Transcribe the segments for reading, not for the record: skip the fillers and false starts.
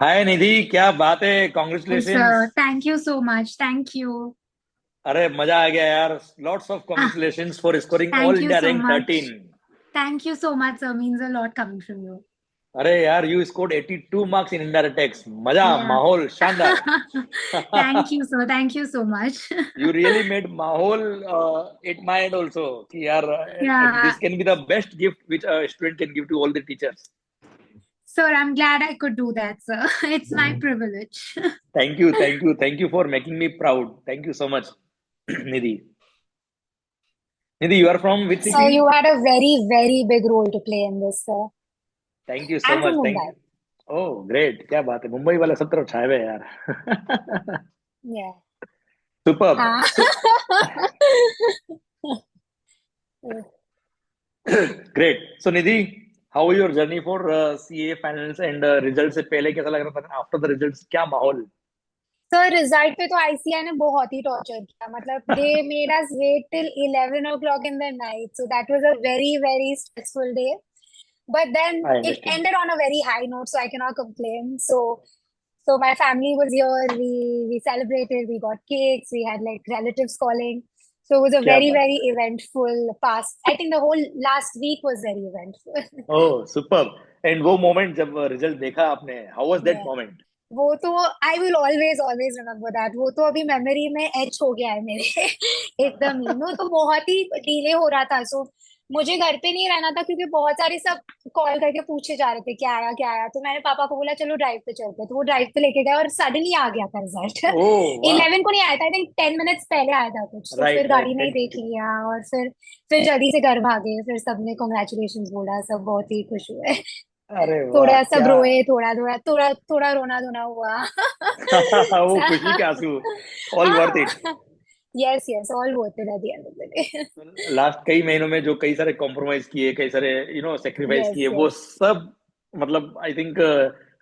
हाय निधि, क्या बात है, Hi, congratulations. sir. Thank you so much. Thank you. अरे मजा आ गया यार। Lots of Ah, congratulations for scoring all thank you India so rank much. 13। Thank you so much, sir. Means a lot coming from you. अरे यार, you scored 82 marks in indirect tax. मजा, Yeah. माहौल शानदार। Thank you, sir. Thank you so much. You really made माहौल at my and also कि यार, Yeah. This can be the best gift which a student can give to all the teachers. Sir, I'm glad I could do that, sir. It's my privilege. Thank you, thank you, thank you for making me proud. Thank you so much. Nidhi, Nidhi, you are from which So city? you had a very, very big role to play in this, sir. Thank you so I'm much, from thank. Mumbai. Oh great, क्या बात है, मुंबई वाले सब तरफ छाए हुए हैं यार। Yeah. सुपर्ब। हाँ. Great. So Nidhi, how your journey for CA finals and result से पहले कैसा लग रहा था, आफ्टर द रिजल्ट्स क्या माहौल? सर रिजल्ट पे तो आईसीआई ने बहुत ही टॉर्चर किया. मतलब they made us wait till 11 o'clock in the night, so that was a very very stressful day. But then I it understand. ended on a very high note, so I cannot complain. So my family was here. We celebrated. We got cakes. We had like relatives calling. So it was a क्या very बात very eventful past. I think the whole last week was very eventful. है, ओह superb. And वो moment जब result देखा आपने, how was that Yeah. Moment? वो तो I will always always remember that. वो तो अभी मेमोरी में एच हो गया है मेरे. एकदम ही. वो तो बहुत ही डिले हो रहा था. सो मुझे घर पे नहीं रहना था क्योंकि बहुत सारे सब कॉल करके पूछे जा रहे थे क्या आया क्या आया. तो मैंने पापा को बोला चलो ड्राइव पे चलते हैं. तो वो ड्राइव पे लेके गए और सडनली आ गया था रिजल्ट. ओह वाह। 11 को नहीं आया था. आई थिंक 10 मिनट्स पहले आया था कुछ. तो फिर राइट गाड़ी राइट, में ही देख लिया और फिर जल्दी से घर भागे. फिर सबने कॉन्ग्रेचुलेशन बोला. सब बहुत ही खुश हुए. अरे वाह थोड़ा सब क्या। रोए. थोड़ा थोड़ा थोड़ा थोड़ा रोना धोना हुआ. वो खुशी के आंसू, ऑल वर्थ इट। हाँ. Yes yes, all worth it at the end of the day. Last कई महीनों में जो कई सारे कॉम्प्रोमाइज किए, कई सारे सेक्रीफाइस यस किए, वो यस सब मतलब आई थिंक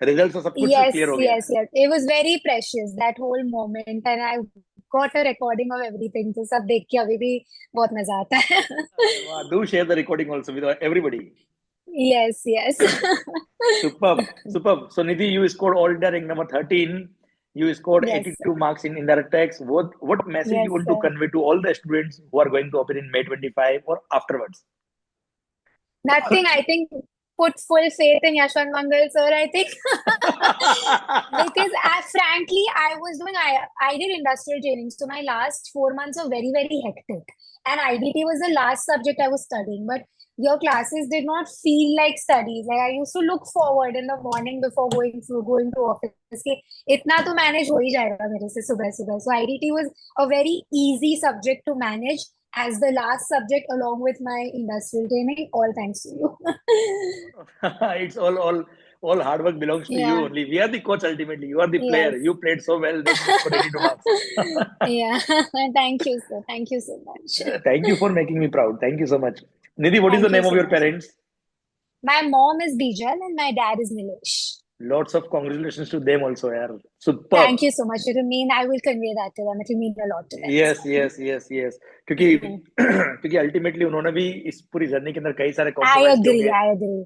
रिजल्ट से सब कुछ यस क्लियर हो गया yes yes, it was very precious that whole moment. And I got a recording of everything. तो सब देख के अभी भी बहुत मजा आता है. अरे वाह, do share the recording also with everybody. Yes yes. Superb, superb. So Nidhi, you scored all India rank number 13. You scored yes 82 marks in indirect tax. What message you yes want to convey to all the students who are going to appear in May 25 or afterwards? Nothing. I think put full faith in Yashwant Mangal, sir. I think because frankly, I did industrial training, so my last 4 months were very very hectic, and IDT was the last subject I was studying. But your classes did not feel like studies. Like I used to look forward in the morning before going to office. कि इतना तो manage हो ही जाएगा मेरे से सुबह सुबह. So IDT was a very easy subject to manage as the last subject along with my industrial training, all thanks to you. It's all hard work belongs to you Yeah. only. We are the coach ultimately. You are the player. Yes. You played so well that you scored 82 marks. Yeah. Thank you, sir. Thank you so much. Thank you for making me proud. Thank you so much. Nidhi, what is the Thank you name of so your much. parents? My mom is Bijal and my dad is Nilesh. Lots of congratulations to them also, yaar. Superb. Thank you so much. I will convey that to them. It will mean a lot to them as yes yes yes yes, क्योंकि well. क्योंकि ultimately उन्होंने भी इस पूरी journey के अंदर कई सारे I कॉम्प्रोमाइज किए agree. होंगे। I agree.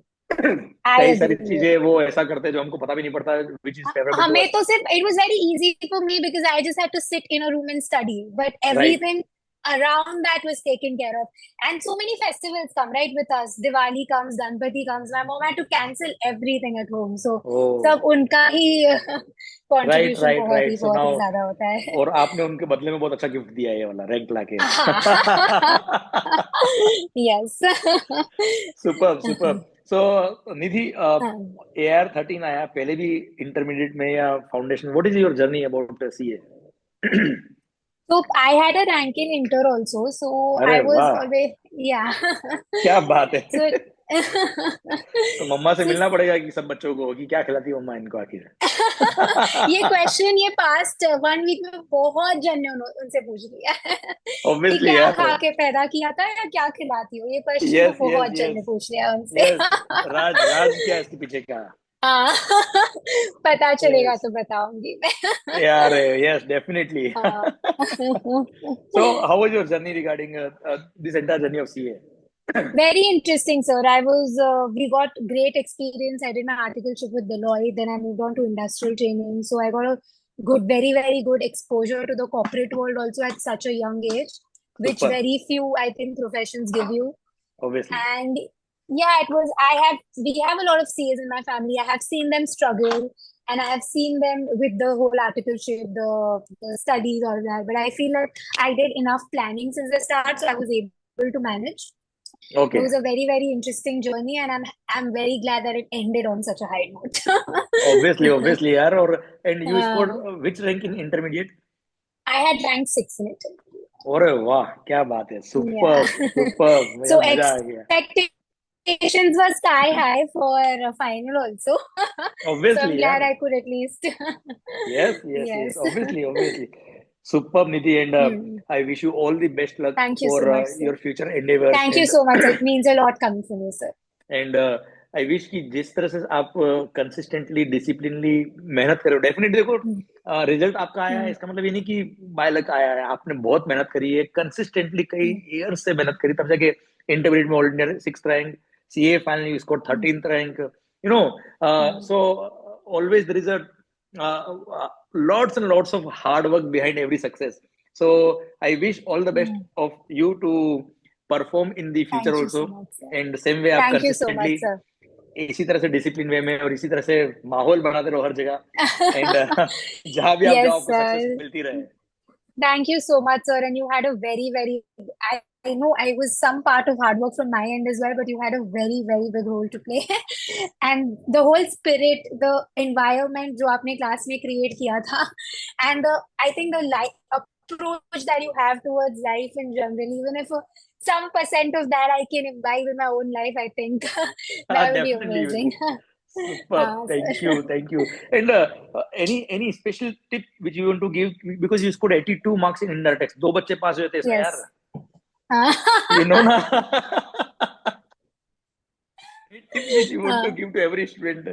I कई सारी agree. चीजें वो ऐसा करते हैं जो हमको पता भी नहीं पड़ता, विच इज फेवरेबल टू हमें अस। तो सिर्फ it was very easy for me because I just had to sit in a room and study. But right. everything around that was taken care of. And so many festivals come right with us. Diwali comes, Ganpati comes. My mom had to cancel everything at home. So ओ सब उनका ही right contribution right right, सो बहुत ही now ज्यादा होता है. और आपने उनके बदले में बहुत अच्छा गिफ्ट दिया है, ये वाला रैंक लाके। Yes. Super super. So Nidhi, AR 13 आया पहले भी इंटरमीडिएट में या foundation? What is your journey about CA? So I had a rank in inter also. So अरे I was वाह, always, yeah. क्या बात है। So तो मम्मा से so मिलना पड़ेगा कि सब बच्चों को, कि क्या खिलाती है मम्मा इनको आखिर? ये क्वेश्चन ये पास्ट 1 वीक में बहुत जन ने उनसे पूछ लिया है कि ऑब्वियसली क्या यार। खा के पैदा किया था या क्या खिलाती हो. ये क्वेश्चन तो यस यस बहुत जन यस ने पूछ लिया उनसे. यस। राज राज क्या है इसके पीछे का? हाँ. पता चलेगा यस तो बताऊंगी मैं. यार, यस डेफिनेटली। हाँ. So how was your journey regarding this entire journey of CA? Very interesting, sir. We got great experience. I did my articleship with Deloitte, then I moved on to industrial training. So I got a very, very good exposure to the corporate world also at such a young age, which Super, very few, I think, professions give you. obviously. And yeah, we have a lot of CAs in my family. I have seen them struggle and I have seen them with the whole articleship, the studies, all that. But I feel like I did enough planning since the start, so I was able to manage. It Okay. was a very, very interesting journey, and I'm very glad that it ended on such a high note. Obviously, yaar. And you scored Uh, which rank in intermediate? I had ranked 6 in it. अरे वाह, क्या बात है. Yeah. Superb. So यार मजा आ गया. expectations were sky high for a final also. So I'm Obviously, glad yaar. I could at least. Yes. Yes. Obviously. Superb, Nidhi, and Hmm. I wish you all the best luck Thank you for so much, sir. your future endeavors. Thank you so much. It means a lot coming from you, sir. And I wish कि जिस तरह से आप consistently डिसिप्लिनली मेहनत करो, definitely देखो Hmm. Result आपका आया है, Hmm. इसका मतलब ये नहीं कि बाय लक आया है. आपने बहुत मेहनत करी है, कंसिस्टेंटली कई Hmm. ईयर से मेहनत करी, तब जाके इंटरमीडिएट में all India 6th rank, CA finally you score Hmm. 13th rank, you know. Hmm. So always there is a lots and lots of hard work behind every success. So I wish all the best Hmm. of you to perform in the future Thank you also. so much, sir. And same way आप Thank you so consistently much, sir. इसी तरह से discipline way में और इसी तरह से माहौल बनाते रहो हर जगह. एंड जहां भी आप जाओ Yes, आपको सक्सेस sir. मिलती रहे. Thank you so much, sir. And you had a very, very, I know I was some part of hard work from my end as well, but you had a very, very big role to play. And the whole spirit, the environment जो आपने class में create किया था, and I think the life approach that you have towards life in general, even if some percent of that I can imbibe in my own life, I think that will be Definitely you amazing. will. Superb. Thank Sir. you. And any special tip which you want to give, because you scored 82 marks in indirect tax. दो बच्चे पास हुए थे इसमें यार. Yes. You know ना. Any tip which you want to Uh, give to every student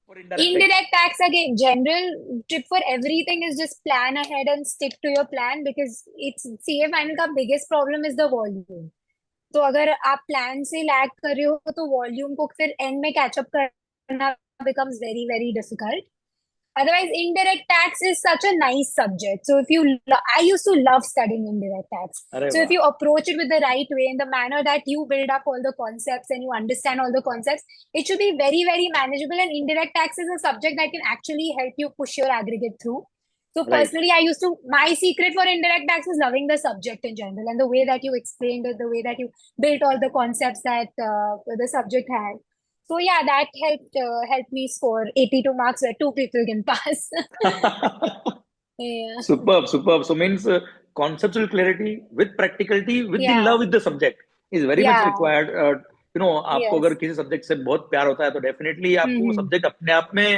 for indirect tax? Indirect tax again, general tip for everything is just plan ahead and stick to your plan because it's CA final का biggest problem is the volume. तो अगर आप plan से lag कर रहे हो तो volume को फिर एंड में कैचअप करना becomes very, very difficult. Otherwise, indirect tax is such a nice subject. So I used to love studying indirect tax. अरे So if वाह. you approach it with the right way, in the manner that you build up all the concepts and you understand all the concepts, it should be very, very manageable. And indirect tax is a subject that can actually help you push your aggregate through. So Right. personally, my secret for indirect tax is loving the subject in general and the way that you explained it, the way that you built all the concepts that the subject had. So yeah, that helped me score 82 marks where 2 people can pass. Yeah. Superb. So means conceptual clarity with practicality with the Yeah. love with the subject is very much Yeah. required. You know, आपको Yes. अगर किसी subject से बहुत प्यार होता है तो definitely आपको वो Mm-hmm. सब्जेक्ट अपने आप में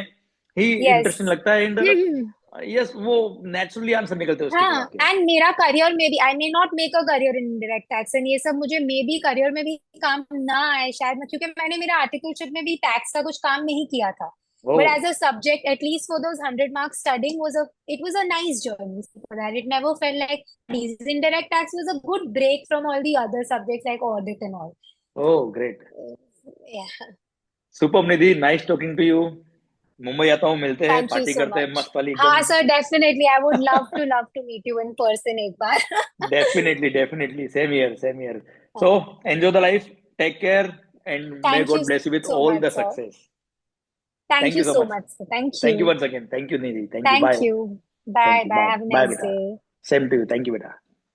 ही Yes. इंटरेस्टिंग लगता है. And Mm-hmm. यस, वो नेचुरली आंसर निकलते हैं उसकी हाँ, जवाब के. एंड मेरा करियर में भी I may not make a career in indirect tax and ये सब मुझे मे बी करियर में भी काम ना आए शायद क्योंकि मैंने मेरा आर्टिकलशिप में भी टैक्स का कुछ काम नहीं किया था. But as a subject, at least for those 100 marks, studying it was a nice journey for that. It never felt like these indirect tax was a good break from all the other subjects like audit and all. Oh, great. Yeah. Superb, Nidhi. Nice talking to you. Mumbai आता हूँ, मिलते हैं, Thank you party so करते हैं much. मस्त वाली हाँ एकदम. sir, definitely. I would love to meet you in person एक बार. Definitely. Same here. So enjoy the life. Take care, and may Thank God you bless you with so all much, the sir. success. Thank Thank you you so so much. much, sir. Thank Thank you you. once again. Thank you, Nidhi. Thank you. Thank Bye. you. Bye. Thank you. Bye. Bye. Have a Bye, nice beta. day. Same to you. Thank you, beta.